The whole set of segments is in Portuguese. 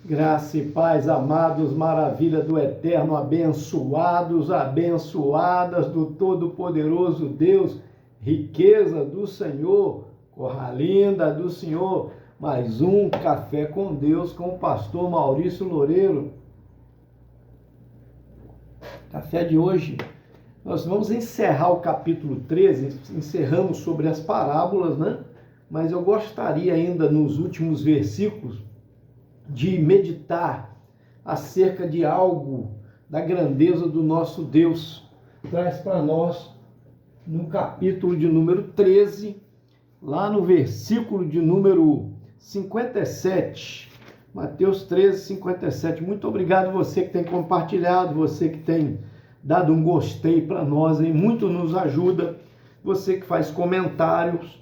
Graça e paz, amados, maravilha do Eterno, abençoados, abençoadas do Todo-Poderoso Deus, riqueza do Senhor, corra linda do Senhor, mais um Café com Deus com o pastor Maurício Loureiro. Café de hoje, nós vamos encerrar o capítulo 13, encerramos sobre as parábolas, né? Mas eu gostaria ainda nos últimos versículos de meditar acerca de algo da grandeza do nosso Deus. Traz para nós no capítulo de número 13, lá no versículo de número 57, Mateus 13, 57. Muito obrigado você que tem compartilhado, você que tem dado um gostei para nós, hein? Muito nos ajuda, você que faz comentários,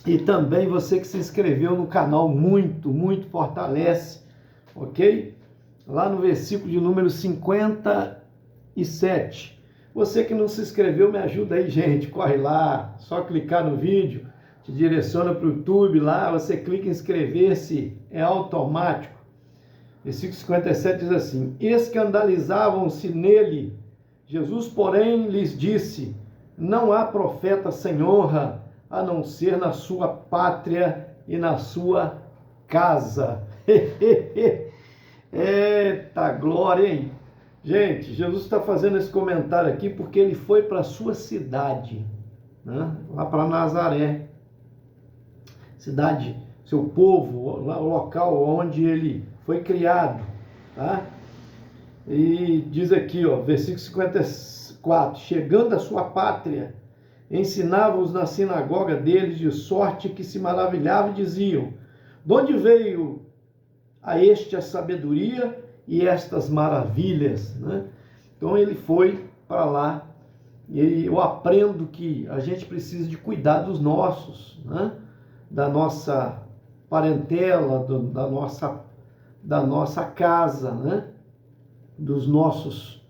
e também você que se inscreveu no canal, muito fortalece, ok? Lá no versículo de número 57. Você que não se inscreveu, me ajuda aí, gente. Corre lá, só clicar no vídeo, te direciona para o YouTube, lá você clica em inscrever-se, é automático. Versículo 57 diz assim: escandalizavam-se nele. Jesus, porém, lhes disse: não há profeta sem honra, a não ser na sua pátria e na sua casa. Eita glória, hein? Gente, Jesus está fazendo esse comentário aqui porque ele foi para a sua cidade, né? Lá para Nazaré, cidade, seu povo, lá, o local onde ele foi criado, tá? E diz aqui, ó, versículo 54, chegando à sua pátria, ensinava-os na sinagoga deles, de sorte que se maravilhavam e diziam: de onde veio a este a sabedoria e estas maravilhas, né? Então ele foi para lá, e eu aprendo que a gente precisa de cuidar dos nossos, né? Da nossa parentela, da nossa casa, né? Dos nossos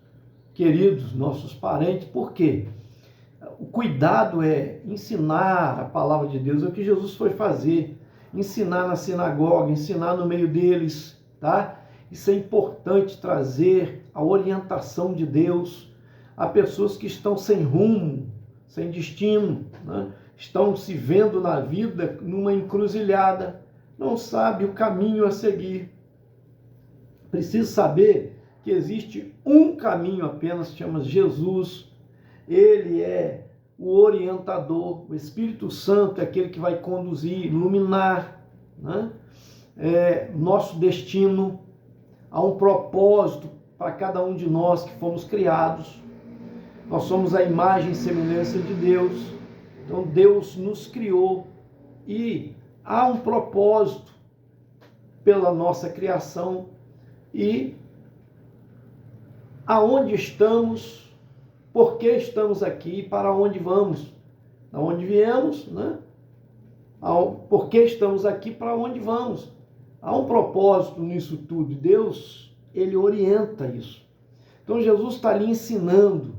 queridos, nossos parentes. Por quê? O cuidado é ensinar a palavra de Deus, é o que Jesus foi fazer, ensinar na sinagoga, ensinar no meio deles, tá? Isso é importante, trazer a orientação de Deus a pessoas que estão sem rumo, sem destino, né? Estão se vendo na vida numa encruzilhada, não sabe o caminho a seguir. Precisa saber que existe um caminho apenas, chama Jesus. Ele é o orientador, o Espírito Santo é aquele que vai conduzir, iluminar, né? Nosso destino. Há um propósito para cada um de nós que fomos criados. Nós somos a imagem e semelhança de Deus. Então Deus nos criou e há um propósito pela nossa criação. E aonde estamos, por que estamos aqui, para onde vamos, da onde viemos, né? Por que estamos aqui, para onde vamos. Há um propósito nisso tudo. Deus, ele orienta isso. Então Jesus está ali ensinando.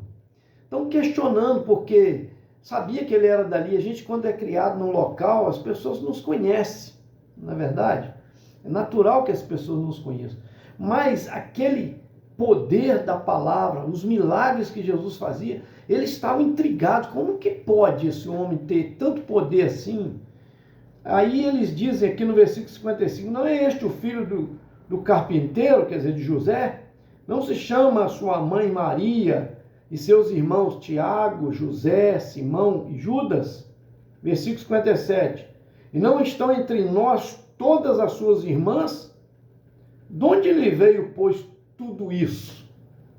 Então questionando, porque sabia que ele era dali. A gente, quando é criado num local, as pessoas nos conhecem, não é verdade? É natural que as pessoas nos conheçam. Mas aquele poder da palavra, os milagres que Jesus fazia, eles estavam intrigados. Como que pode esse homem ter tanto poder assim? Aí eles dizem aqui no versículo 55, não é este o filho do carpinteiro, quer dizer, de José? Não se chama a sua mãe Maria e seus irmãos Tiago, José, Simão e Judas? Versículo 57, e não estão entre nós todas as suas irmãs? De onde lhe veio, pois, tudo isso?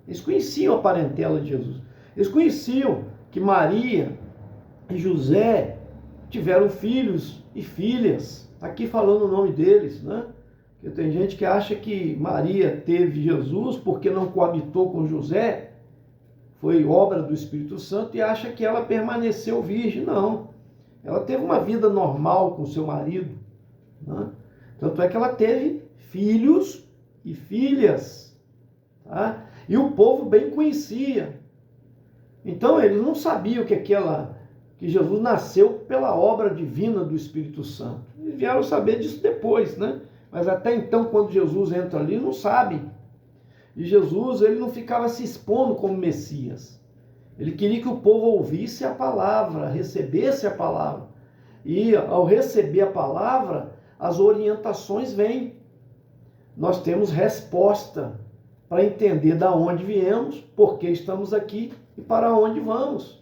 Eles conheciam a parentela de Jesus. Eles conheciam que Maria e José tiveram filhos e filhas. Aqui falando o nome deles, né? Porque tem gente que acha que Maria teve Jesus porque não coabitou com José, foi obra do Espírito Santo, e acha que ela permaneceu virgem. Não. Ela teve uma vida normal com seu marido, né? Tanto é que ela teve filhos e filhas, tá? E o povo bem conhecia. Então eles não sabiam que Jesus nasceu pela obra divina do Espírito Santo. Eles vieram saber disso depois, né? Mas até então, quando Jesus entra ali, não sabe. E Jesus, ele não ficava se expondo como Messias. Ele queria que o povo ouvisse a palavra, recebesse a palavra. E ao receber a palavra, as orientações vêm. Nós temos resposta para entender de onde viemos, por que estamos aqui e para onde vamos.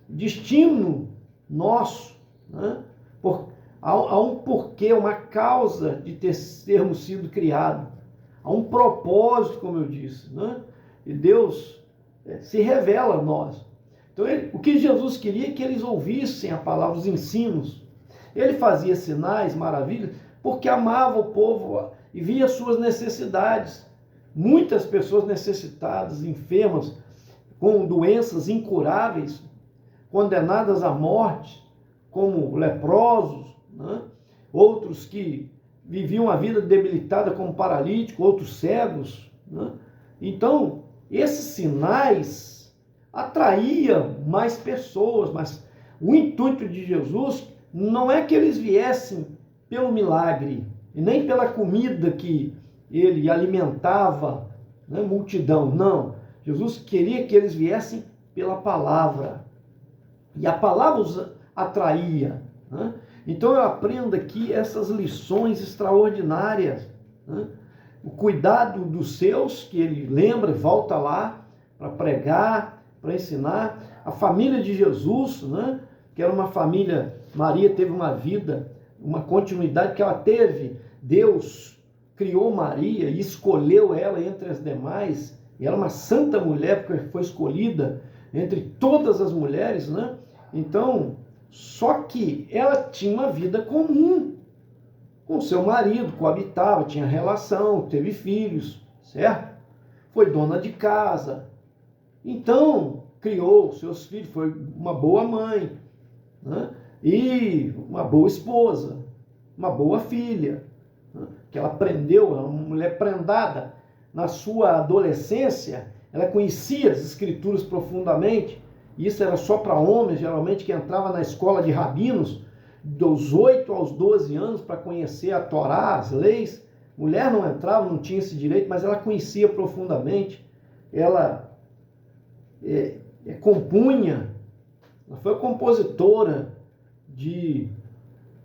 Destino nosso, né? Há um porquê, uma causa de termos sido criados. Há um propósito, como eu disse, né? E Deus se revela a nós. Então, o que Jesus queria é que eles ouvissem a palavra, os ensinos. Ele fazia sinais, maravilhas, porque amava o povo e via suas necessidades. Muitas pessoas necessitadas, enfermas, com doenças incuráveis, condenadas à morte, como leprosos, né? Outros que viviam a vida debilitada como paralíticos, outros cegos, né? Então, esses sinais atraíam mais pessoas, mas o intuito de Jesus não é que eles viessem pelo milagre, e nem pela comida que ele alimentava, né, multidão, não. Jesus queria que eles viessem pela palavra, e a palavra os atraía, né? Então eu aprendo aqui essas lições extraordinárias, né? O cuidado dos seus, que ele lembra e volta lá para pregar, para ensinar. A família de Jesus, né? Que era uma família, Maria teve uma vida, uma continuidade que ela teve. Deus criou Maria e escolheu ela entre as demais, e era uma santa mulher, porque foi escolhida entre todas as mulheres, né? Então, só que ela tinha uma vida comum com seu marido, coabitava, tinha relação, teve filhos, certo? Foi dona de casa. Então, criou seus filhos, foi uma boa mãe, né? E uma boa esposa, uma boa filha, né? Que ela aprendeu, era uma mulher prendada. Na sua adolescência, ela conhecia as escrituras profundamente. Isso era só para homens, geralmente, que entrava na escola de rabinos, dos 8 aos 12 anos, para conhecer a Torá, as leis. Mulher não entrava, não tinha esse direito, mas ela conhecia profundamente. Ela compunha, ela foi compositora de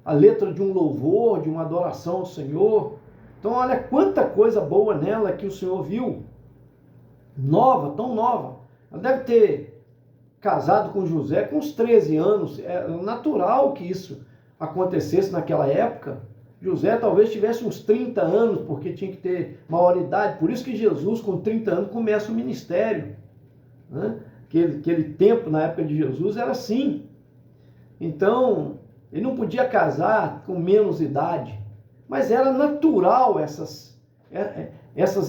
a letra de um louvor, de uma adoração ao Senhor. Então, olha quanta coisa boa nela que o Senhor viu. Nova, tão nova. Ela deve ter casado com José com uns 13 anos. É natural que isso acontecesse naquela época. José talvez tivesse uns 30 anos, porque tinha que ter maioridade. Por isso que Jesus, com 30 anos, começa o ministério, né? Aquele tempo, na época de Jesus, era assim. Então, ele não podia casar com menos idade. Mas era natural essas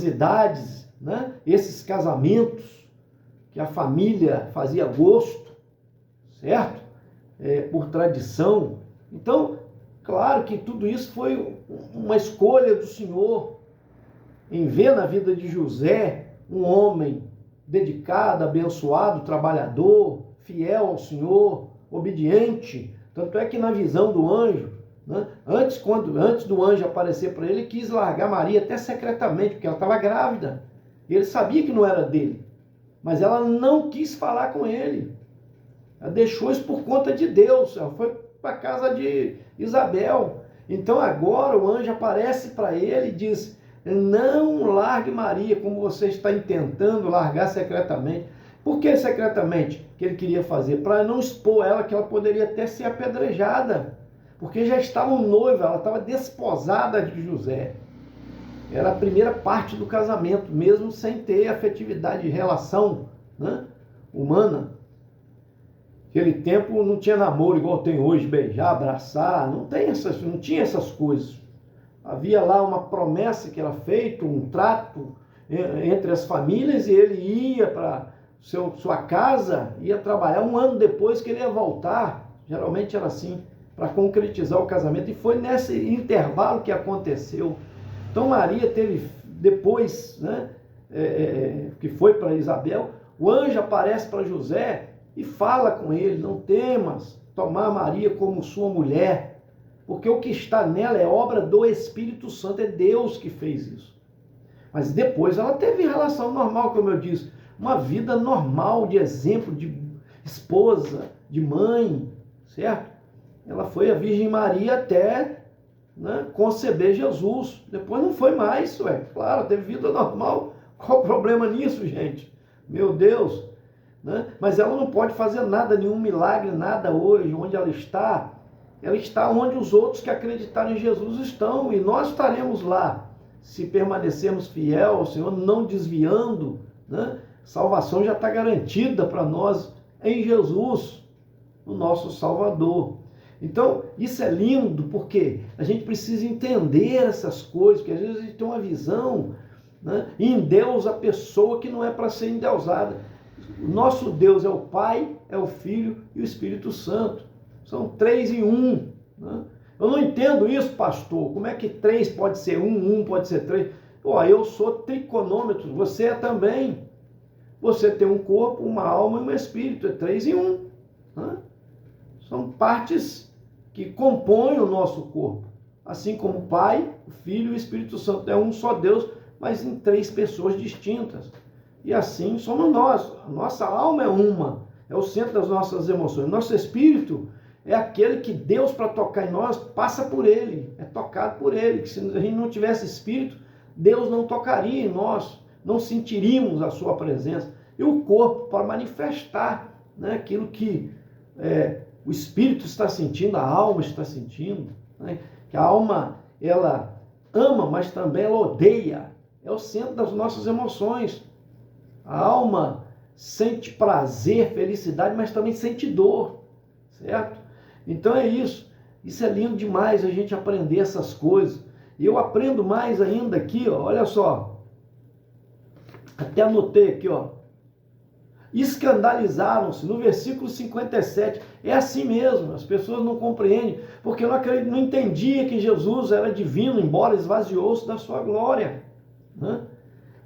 idades, né? Esses casamentos, que a família fazia gosto, certo? Por tradição. Então, claro que tudo isso foi uma escolha do Senhor, em ver na vida de José um homem dedicado, abençoado, trabalhador, fiel ao Senhor, obediente. Tanto é que na visão do anjo, né, antes do anjo aparecer para ele, quis largar Maria até secretamente, porque ela estava grávida. Ele sabia que não era dele. Mas ela não quis falar com ele. Ela deixou isso por conta de Deus. Ela foi para a casa de Isabel. Então agora o anjo aparece para ele e diz: não largue Maria como você está intentando largar secretamente. Por que secretamente que ele queria fazer? Para não expor ela, que ela poderia até ser apedrejada. Porque já estavam noivos, ela estava desposada de José. Era a primeira parte do casamento, mesmo sem ter afetividade de relação, né, humana. Naquele tempo não tinha namoro igual tem hoje, beijar, abraçar, não tinha essas coisas. Havia lá uma promessa que era feita, um trato entre as famílias, e ele ia para sua casa, ia trabalhar. Um ano depois que ele ia voltar, geralmente era assim, para concretizar o casamento. E foi nesse intervalo que aconteceu. Então Maria teve, depois, né, que foi para Isabel, o anjo aparece para José e fala com ele: não temas tomar Maria como sua mulher, porque o que está nela é obra do Espírito Santo, é Deus que fez isso. Mas depois ela teve relação normal, como eu disse, uma vida normal, de exemplo, de esposa, de mãe, certo? Ela foi a Virgem Maria até, né, conceber Jesus. Depois não foi mais, claro, teve vida normal. Qual o problema nisso, gente? Meu Deus! Né? Mas ela não pode fazer nada, nenhum milagre, nada hoje. Onde ela está onde os outros que acreditaram em Jesus estão, e nós estaremos lá, se permanecermos fiel ao Senhor, não desviando, né? Salvação já está garantida para nós em Jesus, o nosso Salvador. Então, isso é lindo, porque a gente precisa entender essas coisas, porque às vezes a gente tem uma visão, né? E em Deus a pessoa que não é para ser endeusada. O nosso Deus é o Pai, é o Filho e o Espírito Santo. São 3 em 1. Né? Eu não entendo isso, pastor. Como é que 3 pode ser 1 pode ser 3? Eu sou triconômetro, você é também. Você tem um corpo, uma alma e um espírito. É 3 em 1. Né? São partes que compõem o nosso corpo. Assim como o Pai, o Filho e o Espírito Santo. É um só Deus, mas em 3 pessoas distintas. E assim somos nós. A nossa alma é uma. É o centro das nossas emoções. Nosso espírito é aquele que Deus, para tocar em nós, passa por ele. É tocado por ele. Que se a gente não tivesse espírito, Deus não tocaria em nós. Não sentiríamos a sua presença. E o corpo, para manifestar, né, aquilo que o espírito está sentindo, a alma está sentindo. Né? Que a alma, ela ama, mas também ela odeia. É o centro das nossas emoções. A alma sente prazer, felicidade, mas também sente dor, certo? Então é isso. Isso é lindo demais, a gente aprender essas coisas. E eu aprendo mais ainda aqui, olha só. Até anotei aqui, Escandalizaram-se, no versículo 57. É assim mesmo, as pessoas não compreendem, porque não entendia que Jesus era divino, embora esvaziou-se da sua glória, né?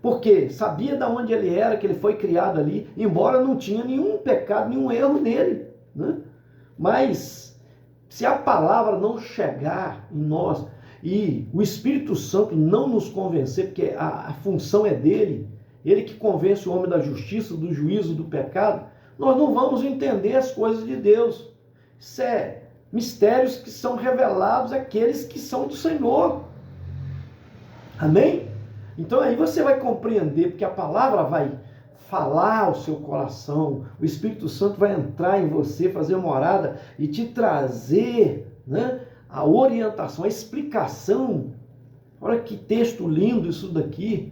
Porque sabia de onde ele era, que ele foi criado ali, embora não tinha nenhum pecado, nenhum erro nele, né? Mas se a palavra não chegar em nós e o Espírito Santo não nos convencer, porque a função é dele, ele que convence o homem da justiça, do juízo, do pecado, nós não vamos entender as coisas de Deus. Isso é mistérios que são revelados àqueles que são do Senhor. Amém? Então aí você vai compreender, porque a palavra vai falar ao seu coração, o Espírito Santo vai entrar em você, fazer morada e te trazer, né, a orientação, a explicação. Olha que texto lindo isso daqui.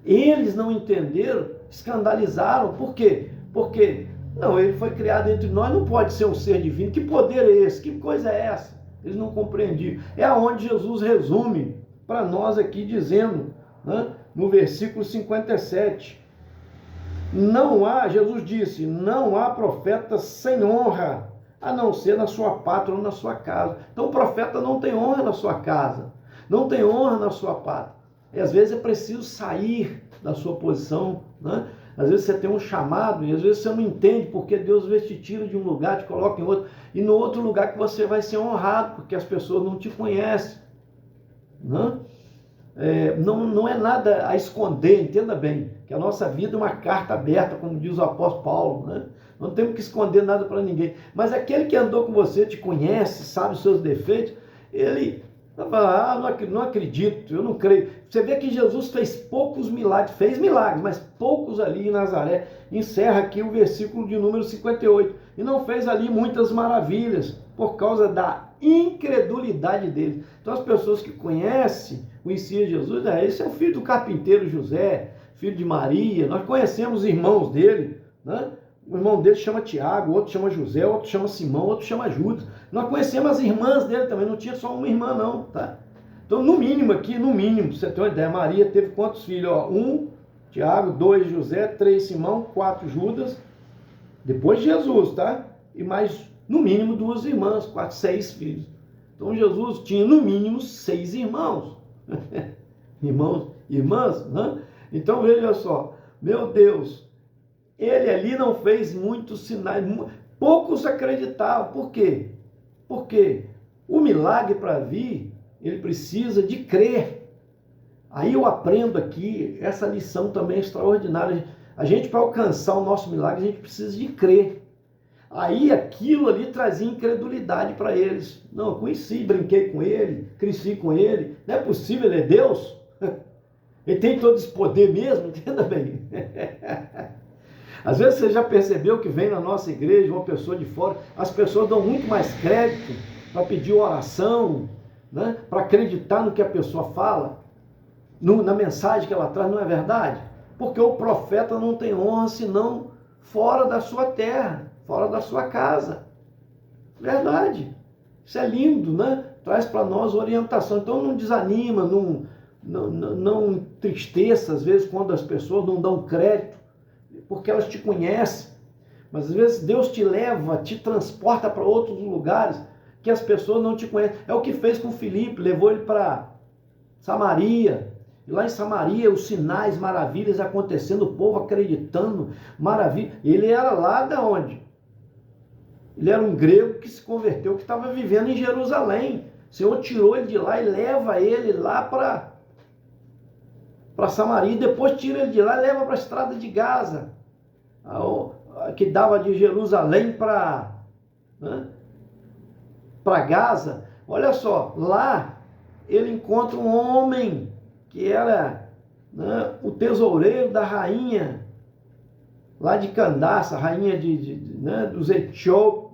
Eles não entenderam, escandalizaram. Por quê? Porque, não, ele foi criado entre nós, não pode ser um ser divino. Que poder é esse? Que coisa é essa? Eles não compreendiam. É aonde Jesus resume para nós aqui, dizendo, né, no versículo 57, Jesus disse, não há profeta sem honra, a não ser na sua pátria ou na sua casa. Então o profeta não tem honra na sua casa, não tem honra na sua pátria. E às vezes é preciso sair da sua posição, né? Às vezes você tem um chamado e às vezes você não entende porque Deus te tira de um lugar, te coloca em outro, e no outro lugar que você vai ser honrado, porque as pessoas não te conhecem, né? Não é nada a esconder, entenda bem, que a nossa vida é uma carta aberta, como diz o apóstolo Paulo, né? Não temos que esconder nada para ninguém, mas aquele que andou com você, te conhece, sabe os seus defeitos, ele fala, não acredito, eu não creio. Você vê que Jesus fez poucos milagres, fez milagres, mas poucos ali em Nazaré. Encerra aqui o versículo de número 58, e não fez ali muitas maravilhas, por causa da incredulidade dele. Então as pessoas que conhecem, conheciam Jesus, esse é o filho do carpinteiro José, filho de Maria, nós conhecemos os irmãos dele, né? O irmão dele chama Tiago, outro chama José, outro chama Simão, outro chama Judas. Nós conhecemos as irmãs dele também, não tinha só uma irmã não, tá? Então no mínimo aqui, pra você ter uma ideia, Maria teve quantos filhos? 1, Tiago, 2, José, 3, Simão, 4, Judas, depois de Jesus, tá? E mais, no mínimo, 2 irmãs, 4, 6 filhos. Então Jesus tinha no mínimo 6 irmãos. Irmãs, né? Então veja só, meu Deus, ele ali não fez muitos sinais, poucos acreditavam. Por quê? Porque O milagre para vir, ele precisa de crer. Aí eu aprendo aqui, essa lição também é extraordinária. A gente, para alcançar o nosso milagre, a gente precisa de crer. Aí aquilo ali trazia incredulidade para eles. Não, eu conheci, brinquei com ele, cresci com ele. Não é possível, ele é Deus? Ele tem todo esse poder mesmo? Entenda bem. Às vezes você já percebeu que vem na nossa igreja uma pessoa de fora, as pessoas dão muito mais crédito para pedir oração, né? Para acreditar no que a pessoa fala, na mensagem que ela traz, não é verdade? Porque o profeta não tem honra senão fora da sua terra, fora da sua casa. Verdade. Isso é lindo, né? Traz para nós orientação. Então não desanima, não entristeça às vezes quando as pessoas não dão crédito, porque elas te conhecem. Mas às vezes Deus te leva, te transporta para outros lugares que as pessoas não te conhecem. É o que fez com Filipe, levou ele para Samaria. E lá em Samaria, os sinais, maravilhas acontecendo, o povo acreditando, maravilha. Ele era lá de onde? Ele era um grego que se converteu, que estava vivendo em Jerusalém. O Senhor tirou ele de lá e leva ele lá para Samaria. Depois tira ele de lá e leva para a estrada de Gaza, que dava de Jerusalém para Gaza. Olha só, lá ele encontra um homem que era o tesoureiro da rainha lá de Candace, a rainha dos etíopes,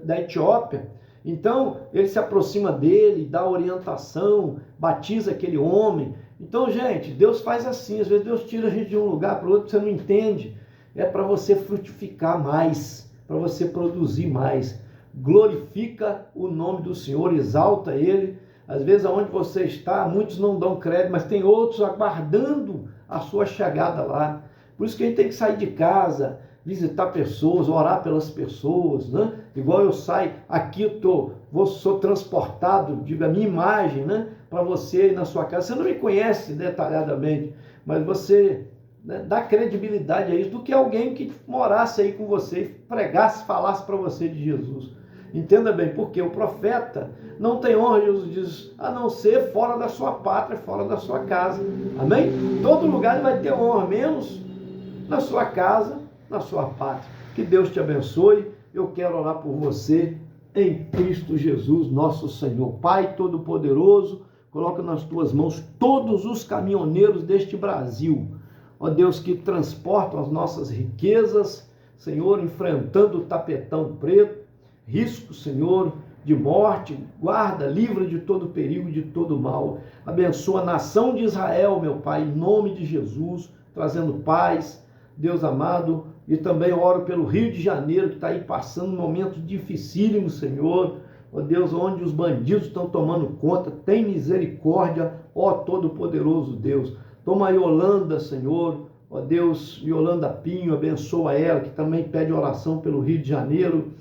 da Etiópia. Então ele se aproxima dele, dá orientação, batiza aquele homem. Então, gente, Deus faz assim. Às vezes Deus tira a gente de um lugar para o outro, você não entende. É para você frutificar mais, para você produzir mais. Glorifica o nome do Senhor, exalta Ele. Às vezes aonde você está, muitos não dão crédito, mas tem outros aguardando a sua chegada lá. Por isso que a gente tem que sair de casa, visitar pessoas, orar pelas pessoas, né? Igual eu saio aqui, sou transportado, digo, a minha imagem, né? Para você ir na sua casa. Você não me conhece detalhadamente, mas você dá credibilidade a isso do que alguém que morasse aí com você e pregasse, falasse para você de Jesus. Entenda bem, porque o profeta não tem honra, Jesus diz, a não ser fora da sua pátria, fora da sua casa. Amém? Em todo lugar ele vai ter honra, menos na sua casa, na sua pátria. Que Deus te abençoe. Eu quero orar por você em Cristo Jesus, nosso Senhor. Pai Todo-Poderoso, coloca nas tuas mãos todos os caminhoneiros deste Brasil. Ó Deus, que transportam as nossas riquezas, Senhor, enfrentando o tapetão preto, risco, Senhor, de morte, guarda, livra de todo perigo, de todo mal. Abençoa a nação de Israel, meu Pai, em nome de Jesus, trazendo paz, Deus amado. E também oro pelo Rio de Janeiro, que está aí passando um momento dificílimo, Senhor. Ó Deus, onde os bandidos estão tomando conta, tem misericórdia, ó Todo-Poderoso Deus. Toma a Yolanda, Senhor, ó Deus, Yolanda Pinho, abençoa ela, que também pede oração pelo Rio de Janeiro.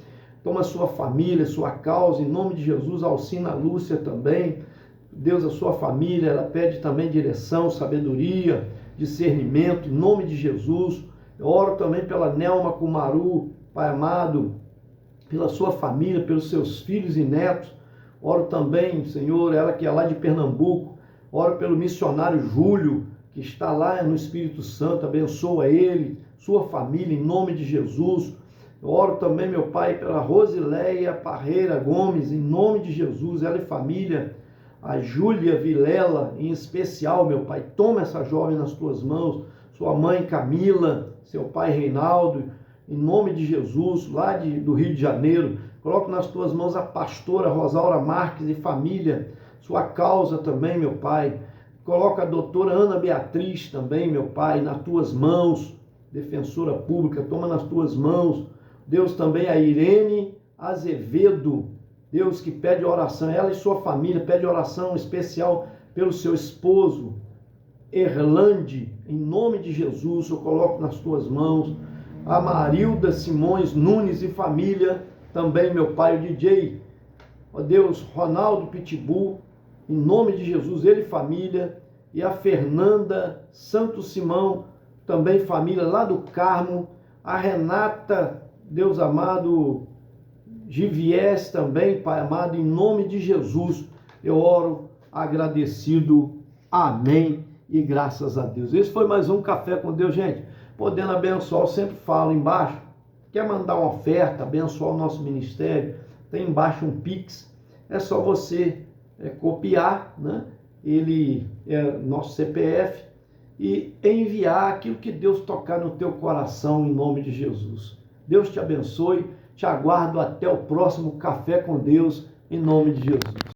Toma a sua família, sua causa, em nome de Jesus. Alcina a Lúcia também, Deus, a sua família, ela pede também direção, sabedoria, discernimento, em nome de Jesus. Eu oro também pela Nelma Kumaru, Pai amado, pela sua família, pelos seus filhos e netos. Oro também, Senhor, ela que é lá de Pernambuco. Oro pelo missionário Júlio, que está lá no Espírito Santo. Abençoa ele, sua família, em nome de Jesus. Eu oro também, meu Pai, pela Rosileia Parreira Gomes, em nome de Jesus, ela e família. A Júlia Vilela, em especial, meu Pai, toma essa jovem nas tuas mãos. Sua mãe Camila, seu pai Reinaldo, em nome de Jesus, lá do Rio de Janeiro. Coloco nas tuas mãos a pastora Rosaura Marques e família, sua causa também, meu Pai. Coloca a doutora Ana Beatriz também, meu Pai, nas tuas mãos, defensora pública, toma nas tuas mãos. Deus, também a Irene Azevedo, Deus, que pede oração, ela e sua família, pede oração especial pelo seu esposo, Erlande, em nome de Jesus, eu coloco nas tuas mãos. A Marilda Simões Nunes e família, também, meu Pai, o DJ, ó Deus, Ronaldo Pitbull, em nome de Jesus, ele e família. E a Fernanda Santos Simão, também família, lá do Carmo. A Renata, Deus amado, Givies também, Pai amado, em nome de Jesus, eu oro agradecido. Amém e graças a Deus. Esse foi mais um Café com Deus, gente. Podendo abençoar, eu sempre falo embaixo. Quer mandar uma oferta, abençoar o nosso ministério? Tem embaixo um Pix. É só você copiar, né? Ele é nosso CPF e enviar aquilo que Deus tocar no teu coração em nome de Jesus. Deus te abençoe. Te aguardo até o próximo Café com Deus em nome de Jesus.